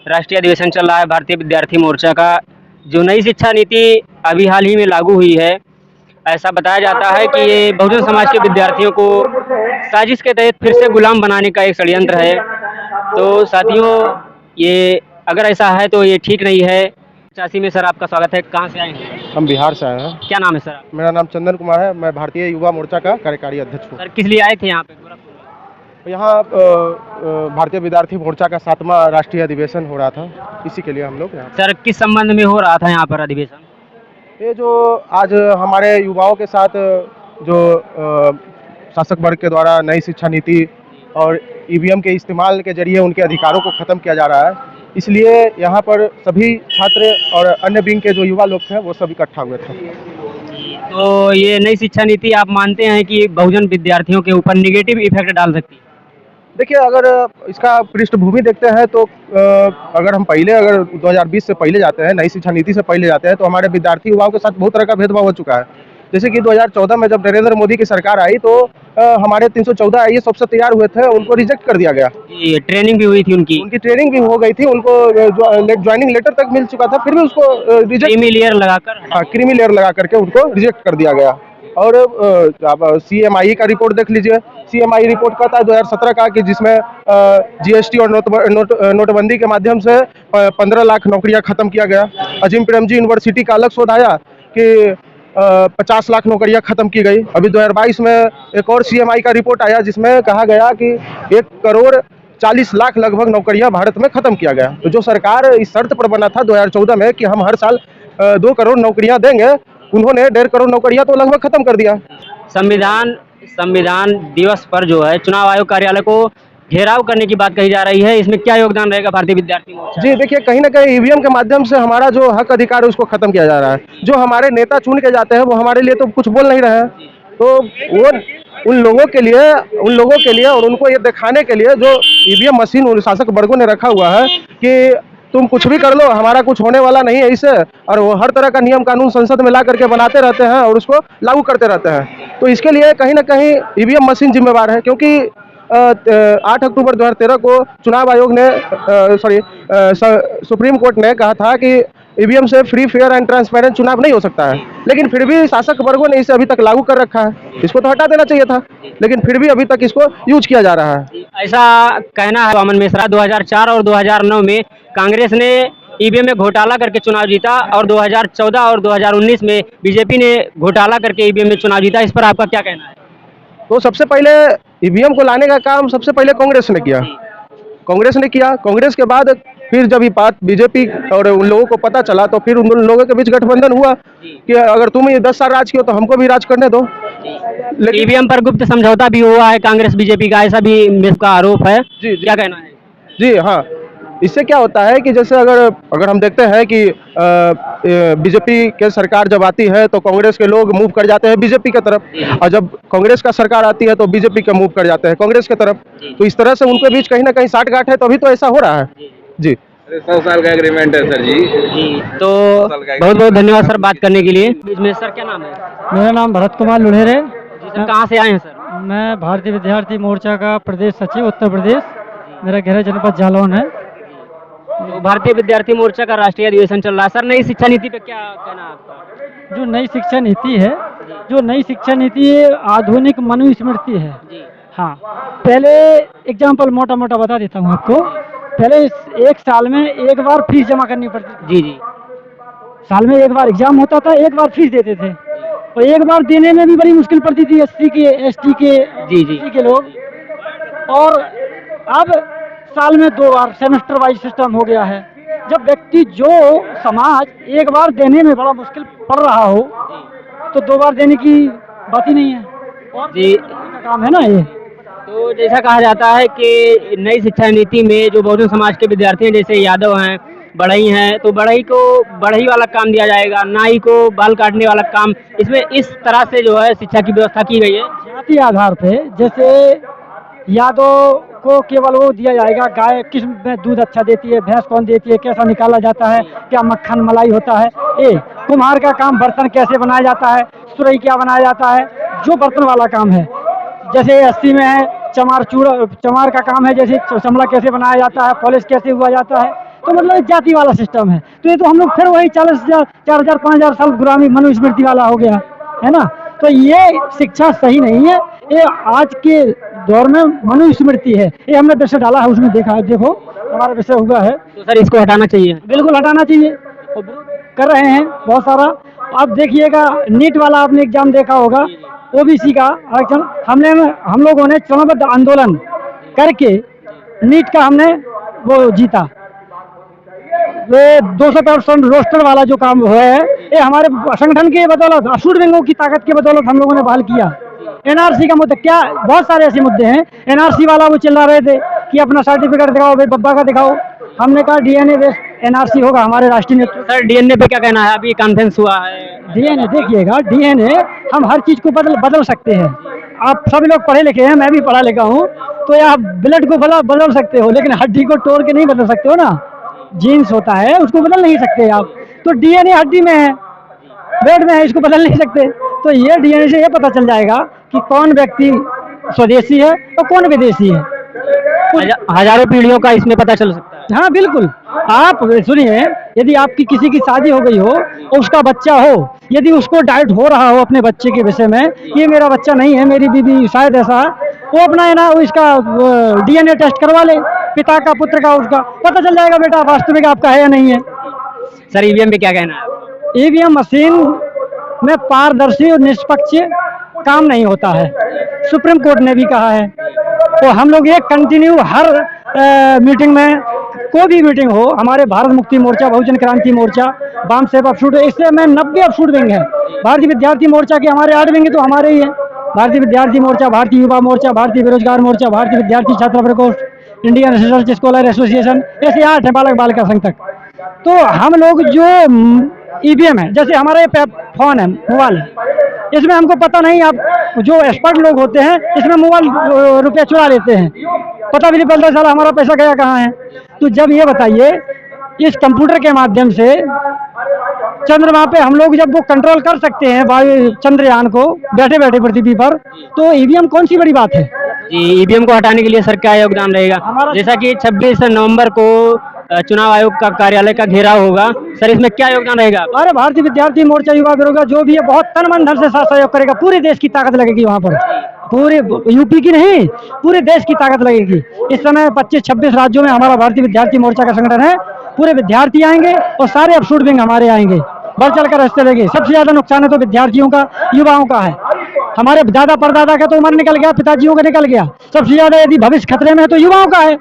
राष्ट्रीय अधिवेशन चल रहा है भारतीय विद्यार्थी मोर्चा का। जो नई शिक्षा नीति अभी हाल ही में लागू हुई है, ऐसा बताया जाता है कि ये बहुजन समाज के विद्यार्थियों को साजिश के तहत फिर से गुलाम बनाने का एक षड्यंत्र है। तो साथियों, ये अगर ऐसा है तो ये ठीक नहीं है। 85 में सर आपका स्वागत है। कहाँ से आए हैं? हम बिहार से आए हैं। क्या नाम है सर आपका? मेरा नाम चंदन कुमार है। मैं भारतीय युवा मोर्चा का कार्यकारी अध्यक्ष हूँ। सर किस लिए आए थे यहाँ पे? यहाँ भारतीय विद्यार्थी मोर्चा का 7वां राष्ट्रीय अधिवेशन हो रहा था, इसी के लिए हम लोग यहाँ। सर किस संबंध में हो रहा था यहाँ पर अधिवेशन? ये जो आज हमारे युवाओं के साथ जो शासक वर्ग के द्वारा नई शिक्षा नीति और ईवीएम के इस्तेमाल के जरिए उनके अधिकारों को ख़त्म किया जा रहा है, इसलिए यहाँ पर सभी छात्र और अन्य विंग के जो युवा लोग थे वो सब इकट्ठा हुए थे। तो ये नई शिक्षा नीति आप मानते हैं कि बहुजन विद्यार्थियों के ऊपर निगेटिव इफेक्ट डाल सकती है? देखिए, अगर इसका पृष्ठभूमि देखते हैं तो अगर 2020 से पहले जाते हैं, नई शिक्षा नीति से पहले जाते हैं, तो हमारे विद्यार्थी युवाओं के साथ बहुत तरह का भेदभाव हो चुका है। जैसे कि 2014 में जब नरेंद्र मोदी की सरकार आई तो हमारे 314 आईएएस अफसर तैयार हुए थे, उनको रिजेक्ट कर दिया गया। ये ट्रेनिंग भी हुई थी उनकी ट्रेनिंग भी हो गई थी, उनको ज्वाइनिंग लेटर तक मिल चुका था, फिर भी उसको रिजेक्ट क्रीमी लेयर लगाकर क्रीमी लेयर लगा करके उनको रिजेक्ट कर दिया गया। और आप CMI का रिपोर्ट देख लीजिए। CMI रिपोर्ट कहता है 2017 का कि जिसमें GST और नोटबंदी के माध्यम से 15 लाख नौकरियां खत्म किया गया। अजीम प्रेमजी यूनिवर्सिटी का अलग शोध आया कि 50 लाख नौकरियां खत्म की गई। अभी 2022 में एक और CMI का रिपोर्ट आया जिसमें कहा गया कि 1 करोड़ 40 लाख लगभग नौकरियां भारत में खत्म किया गया। तो जो सरकार इस शर्त पर बना था 2014 में कि हम हर साल 2 करोड़ नौकरियां देंगे, उन्होंने 1.5 करोड़ नौकरियां तो लगभग खत्म कर दिया। संविधान दिवस पर जो है चुनाव आयोग कार्यालय को घेराव करने की बात कही जा रही है, इसमें क्या योगदान रहेगा भारतीय विद्यार्थी मोर्चा? जी देखिए, कहीं ना कहीं ईवीएम के माध्यम से हमारा जो हक अधिकार है उसको खत्म किया जा रहा है। जो हमारे नेता चुन के जाते हैं वो हमारे लिए तो कुछ बोल नहीं रहे हैं, तो वो उन लोगों के लिए और उनको ये दिखाने के लिए जो ईवीएम मशीन उन शासक वर्गों ने रखा हुआ है कि तुम कुछ भी कर लो, हमारा कुछ होने वाला नहीं है इससे, और वो हर तरह का नियम कानून संसद में ला करके बनाते रहते हैं और उसको लागू करते रहते हैं। तो इसके लिए कहीं ना कहीं ईवीएम मशीन जिम्मेवार है, क्योंकि 8 अक्टूबर 2013 को चुनाव आयोग ने सुप्रीम कोर्ट ने कहा था कि ईवीएम से फ्री, फेयर एंड ट्रांसपेरेंट चुनाव नहीं हो सकता है, लेकिन फिर भी शासक वर्गों ने इसे अभी तक लागू कर रखा है। इसको तो हटा देना चाहिए था, लेकिन फिर भी अभी तक इसको यूज किया जा रहा है। ऐसा कहना है वामन मिश्रा। 2004 और 2009 में कांग्रेस ने ईवीएम में घोटाला करके चुनाव जीता और 2014 और 2019 में बीजेपी ने घोटाला करके ईवीएम में चुनाव जीता। इस पर आपका क्या कहना है? तो सबसे पहले ईवीएम को लाने का काम सबसे पहले कांग्रेस ने किया। कांग्रेस के बाद फिर जब ये बात बीजेपी और उन लोगों को पता चला तो फिर उन लोगों के बीच गठबंधन हुआ कि अगर तुम ये 10 साल राज किया तो हमको भी राज करने दो। ईवीएम पर गुप्त समझौता भी हुआ है कांग्रेस बीजेपी का, ऐसा भी मेरे का आरोप है। जी क्या कहना है? जी हाँ, इससे क्या होता है कि जैसे अगर हम देखते हैं कि बीजेपी के सरकार जब आती है तो कांग्रेस के लोग मूव कर जाते हैं बीजेपी की तरफ, और जब कांग्रेस का सरकार आती है तो बीजेपी के मूव कर जाते हैं कांग्रेस की तरफ। तो इस तरह से उनके बीच कहीं ना कहीं साठगांठ है, तो अभी तो ऐसा हो रहा है। जी 100 साल का एग्रीमेंट है सर जी। तो बहुत बहुत धन्यवाद सर बात करने के लिए। में सर क्या नाम है? मेरा नाम भरत कुमार लुढ़ेर है। सर कहाँ से आए हैं सर? मैं भारतीय विद्यार्थी मोर्चा का प्रदेश सचिव उत्तर प्रदेश, मेरा गृह जनपद जालौन है। तो भारतीय विद्यार्थी मोर्चा का राष्ट्रीय अधिवेशन चल रहा है सर, नई शिक्षा नीति पे क्या कहना है आपका? जो नई शिक्षा नीति है, आधुनिक मनुस्मृति है। हाँ, पहले एग्जाम्पल मोटा मोटा बता देता हूँ आपको। पहले 1 साल में 1 बार फीस जमा करनी पड़ती थी। जी। साल में 1 बार एग्जाम होता था, 1 बार फीस देते थे, और 1 बार देने में भी बड़ी मुश्किल पड़ती थी SC के, ST के, SC के लोग। और अब साल में 2 बार सेमेस्टर वाइज सिस्टम हो गया है। जब व्यक्ति जो समाज 1 बार देने में बड़ा मुश्किल पड़ रहा हो तो 2 बार देने की बात ही नहीं है। और जी काम है ना ये। तो जैसा कहा जाता है कि नई शिक्षा नीति में जो बहुजन समाज के विद्यार्थी हैं, जैसे यादव हैं, बढ़ई हैं, तो बढ़ई को बढ़ई वाला काम दिया जाएगा, नाई को बाल काटने वाला काम, इसमें इस तरह से जो है शिक्षा की व्यवस्था की गई है जाति आधार पे। जैसे यादव को केवल वो दिया जाएगा, गाय किस में दूध अच्छा देती है, भैंस कौन देती है, कैसा निकाला जाता है, क्या मक्खन मलाई होता है। कुम्हार का काम बर्तन कैसे बनाया जाता है, सुरई क्या बनाया जाता है, जो बर्तन वाला काम है। जैसे 80 में है चमार का काम है, जैसे चमड़ा कैसे बनाया जाता है, पॉलिश कैसे हुआ जाता है, तो मतलब एक जाति वाला सिस्टम है। तो ये तो हम लोग फिर वही 40,000 4,000 5,000 साल गुलामी मनुस्मृति वाला हो गया है ना। तो ये शिक्षा सही नहीं है। ये आज के दौर में मनुस्मृति है, ये हमने विषय डाला है, उसमें देखा है, देखो हमारा विषय हुआ है। तो सर इसको हटाना चाहिए। बिल्कुल हटाना चाहिए, और कर रहे हैं बहुत सारा। अब देखिएगा नीट वाला आपने एग्जाम देखा होगा, ओबीसी का आरक्षण हम लोगों ने चरणबद्ध आंदोलन करके नीट का हमने वो जीता। ये 200% रोस्टर वाला जो काम हुआ है, ये हमारे संगठन के बदौलत, असूर विंगों की ताकत के बदौलत हम लोगों ने बहाल किया। एनआरसी का मुद्दा, क्या बहुत सारे ऐसे मुद्दे हैं। एनआरसी वाला वो चिल्ला रहे थे कि अपना सर्टिफिकेट दिखाओ भाई, बब्बा का दिखाओ। हमने कहा डीएनए बेस्ड एनआरसी होगा। हमारे राष्ट्रीय नेतृत्व सर डीएनए पे क्या कहना है, अभी कॉन्फ्रेंस हुआ है। डीएनए देखिएगा, डीएनए हम हर चीज को बदल सकते हैं। आप सभी लोग पढ़े लिखे हैं, मैं भी पढ़ा लिखा हूँ, तो आप ब्लड को बदल सकते हो, लेकिन हड्डी को तोड़ के नहीं बदल सकते हो ना। जीन्स होता है, उसको बदल नहीं सकते आप। तो डीएनए हड्डी में है, ब्लड में है, इसको बदल नहीं सकते। तो ये डीएनए से ये पता चल जाएगा कि कौन व्यक्ति स्वदेशी है और कौन विदेशी है। हजारों पीढ़ियों का इसमें पता चल सकता है। हाँ बिल्कुल। आप सुनिए, यदि आपकी किसी की शादी हो गई हो और उसका बच्चा हो, यदि उसको डाउट हो रहा हो अपने बच्चे के विषय में, ये मेरा बच्चा नहीं है, मेरी बीबी शायद ऐसा है, वो अपना है ना इसका डीएनए टेस्ट करवा ले, पिता का पुत्र का, उसका पता चल जाएगा बेटा वास्तविक आपका है या नहीं है। सर ईवीएम पे क्या कहना है। ईवीएम मशीन में पारदर्शी और निष्पक्ष काम नहीं होता है, सुप्रीम कोर्ट ने भी कहा है। तो हम लोग ये कंटिन्यू हर मीटिंग में, कोई भी मीटिंग हो, हमारे भारत मुक्ति मोर्चा, बहुजन क्रांति मोर्चा, वाम सेवा अपशूट, इससे में 90 अपशूट विंग है। भारतीय विद्यार्थी मोर्चा के हमारे 8 विंग तो हमारे ही हैं। भारतीय विद्यार्थी मोर्चा, भारतीय युवा मोर्चा, भारतीय बेरोजगार मोर्चा, भारतीय विद्यार्थी छात्र प्रकोष्ठ, इंडियन रिसर्च स्कॉलर एसोसिएशन, ऐसे 8 है, बालक बालिका संघ तक। तो हम लोग जो ईवीएम है, जैसे हमारा ये फोन है, मोबाइल है, इसमें हमको पता नहीं, आप जो एक्सपर्ट लोग होते हैं इसमें मोबाइल रुपया चुरा लेते हैं, पता भी नहीं पड़ता साला हमारा पैसा गया कहाँ है। तो जब ये बताइए, इस कंप्यूटर के माध्यम से चंद्रमा पे हम लोग जब वो कंट्रोल कर सकते हैं वायु चंद्रयान को बैठे बैठे पृथ्वी पर, तो ईवीएम कौन सी बड़ी बात है। जी ईवीएम को हटाने के लिए सर क्या योगदान रहेगा। जैसा कि 26 नवंबर को चुनाव आयोग का कार्यालय का घेराव होगा, सर इसमें क्या योगदान रहेगा। अरे भारतीय विद्यार्थी मोर्चा, युवा बेरोजगार जो भी है, बहुत तन मन धन से साथ सहयोग करेगा। पूरे देश की ताकत लगेगी वहाँ पर, पूरे यूपी की नहीं, पूरे देश की ताकत लगेगी। इस समय 25-26 राज्यों में हमारा भारतीय विद्यार्थी मोर्चा का संगठन है। पूरे विद्यार्थी आएंगे और सारे अपशूट विंग हमारे आएंगे, बढ़ चढ़कर हिस्से लेंगे। सबसे ज्यादा नुकसान है तो विद्यार्थियों का, युवाओं का है। हमारे दादा परदादा का तो उम्र निकल गया, पिताजियों का निकल गया। सबसे ज्यादा यदि भविष्य खतरे में है तो युवाओं का है।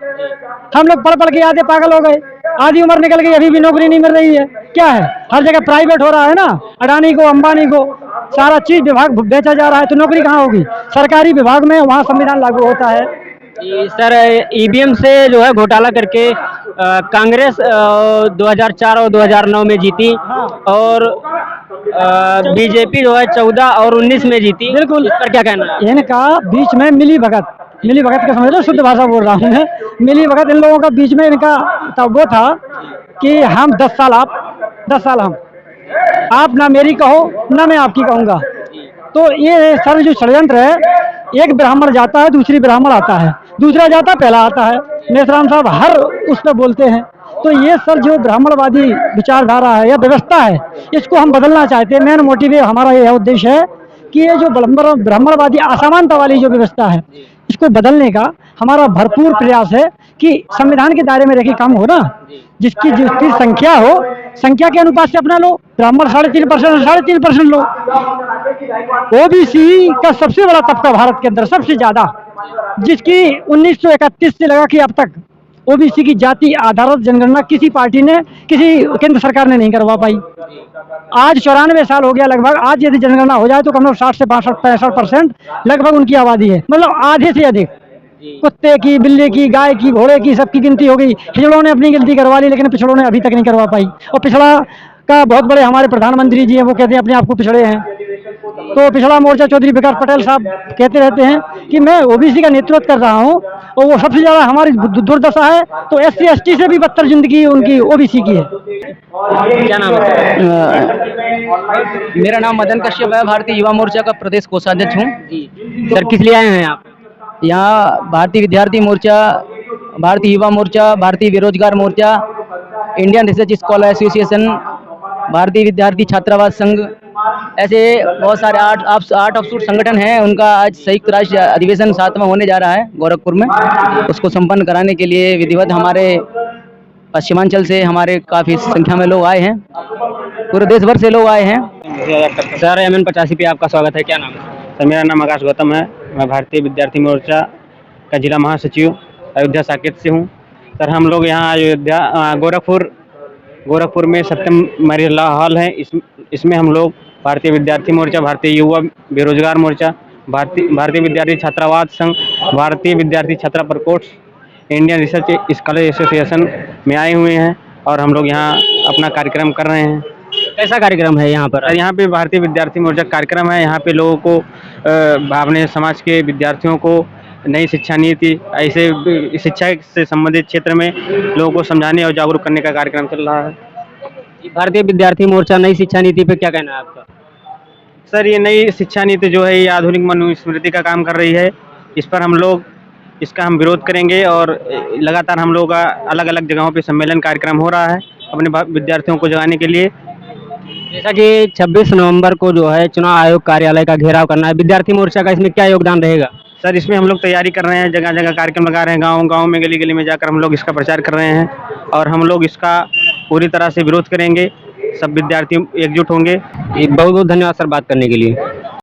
हम लोग पढ़ के आधे पागल हो गए, आधी उम्र निकल गई, अभी भी नौकरी नहीं मिल रही है। क्या है, हर जगह प्राइवेट हो रहा है ना, अडानी को, अंबानी को, सारा चीज विभाग बेचा जा रहा है, तो नौकरी कहाँ होगी। सरकारी विभाग में वहाँ संविधान लागू होता है। सर ईवीएम से जो है घोटाला करके कांग्रेस 2004 और 2009 में जीती, और बीजेपी जो है 14 और 19 में जीती। बिल्कुल। इस पर क्या कहना है। इनका बीच में मिली भगत का समझ लो, शुद्ध भाषा बोल रहा हूँ मैं। मिली भगत इन लोगों का बीच में, इनका तब वो था कि हम 10 साल आप, 10 साल हम, आप ना मेरी कहो ना मैं आपकी कहूँगा। तो ये सर जो षड्यंत्र है, एक ब्राह्मण जाता है, दूसरी ब्राह्मण आता है, दूसरा जाता पहला आता है। नेसराम साहब हर उस पर बोलते हैं। तो ये सर जो ब्राह्मणवादी विचारधारा है या व्यवस्था है, इसको हम बदलना चाहते हैं। मेन मोटिव हमारा यह उद्देश्य है कि ये जो ब्राह्मणवादी असमानता वाली जो व्यवस्था है, इसको बदलने का हमारा भरपूर प्रयास है कि संविधान के दायरे में रह के काम हो ना। जिसकी संख्या हो, संख्या के अनुपात से अपना लो। ब्राह्मण 3.5% 3.5% लो। ओबीसी का सबसे बड़ा तबका भारत के अंदर, सबसे ज्यादा, जिसकी 1931 से लगा कि अब तक ओबीसी की जाति आधारित जनगणना किसी पार्टी ने, किसी केंद्र सरकार ने नहीं करवा पाई। आज 94 साल हो गया लगभग। आज यदि जनगणना हो जाए तो कम से कम 60 से 65% लगभग उनकी आबादी है, मतलब आधे से अधिक। कुत्ते की, बिल्ली की, गाय की, घोड़े की, सबकी गिनती हो गई। हिजड़ों ने अपनी गिनती करवा ली, लेकिन पिछड़ों ने अभी तक नहीं करवा पाई। और पिछड़ा का बहुत बड़े हमारे प्रधानमंत्री जी हैं, वो कहते हैं अपने आप को पिछड़े हैं। तो पिछड़ा मोर्चा चौधरी विकास पटेल साहब कहते रहते हैं कि मैं ओबीसी का नेतृत्व कर रहा हूं, और वो सबसे ज्यादा हमारी दुर्दशा है। तो SC ST से भी बदतर जिंदगी उनकी ओबीसी की है। क्या नाम है। मेरा नाम मदन कश्यप है, भारतीय युवा मोर्चा का प्रदेश कोषाध्यक्ष हूँ। सर किस लिए आए हैं आप। यहाँ भारतीय विद्यार्थी मोर्चा, भारतीय युवा मोर्चा, भारतीय बेरोजगार मोर्चा इंडियन रिसर्च स्कॉलर एसोसिएशन, भारतीय विद्यार्थी छात्रावास संघ, ऐसे बहुत सारे आठ ऑफशूट संगठन हैं। उनका आज संयुक्त राष्ट्र अधिवेशन 7वां होने जा रहा है गोरखपुर में। उसको संपन्न कराने के लिए विधिवत हमारे पश्चिमांचल से हमारे काफ़ी संख्या में लोग आए हैं, पूरे देश भर से लोग आए हैं। सर MN85 पे आपका स्वागत है, क्या नाम है? सर मेरा नाम आकाश गौतम है। मैं भारतीय विद्यार्थी मोर्चा का जिला महासचिव अयोध्या साकेत से हूँ। सर हम लोग यहाँ अयोध्या गोरखपुर में सत्यम महिला हॉल है। इसमें हम लोग भारतीय विद्यार्थी मोर्चा, भारतीय युवा बेरोजगार मोर्चा, भारतीय विद्यार्थी छात्रावास संघ, भारतीय विद्यार्थी छात्रा प्रकोष्ठ, इंडियन रिसर्च स्कॉलर एसोसिएशन में आए हुए हैं और हम लोग यहाँ अपना कार्यक्रम कर रहे हैं। कैसा कार्यक्रम है यहाँ पर? यहाँ पे भारतीय विद्यार्थी मोर्चा कार्यक्रम है। यहाँ पे लोगों को अपने समाज के विद्यार्थियों को नई शिक्षा नीति, ऐसे शिक्षा से संबंधित क्षेत्र में लोगों को समझाने और जागरूक करने का कार्यक्रम चल रहा है। भारतीय विद्यार्थी मोर्चा नई शिक्षा नीति पे क्या कहना है आपका? सर ये नई शिक्षा नीति जो है ये आधुनिक मनुस्मृति का काम कर रही है। इस पर हम लोग इसका हम विरोध करेंगे और लगातार हम लोग का अलग अलग जगहों पे सम्मेलन कार्यक्रम हो रहा है अपने विद्यार्थियों को जगाने के लिए। जैसा कि 26 नवंबर को जो है चुनाव आयोग कार्यालय का घेराव करना है, विद्यार्थी मोर्चा का इसमें क्या योगदान रहेगा? सर इसमें हम लोग तैयारी कर रहे हैं, जगह जगह कार्यक्रम लगा रहे हैं, गांव में गली गली में जाकर हम लोग इसका प्रचार कर रहे हैं और हम लोग इसका पूरी तरह से विरोध करेंगे। सब विद्यार्थी एकजुट होंगे। बहुत बहुत धन्यवाद सर बात करने के लिए।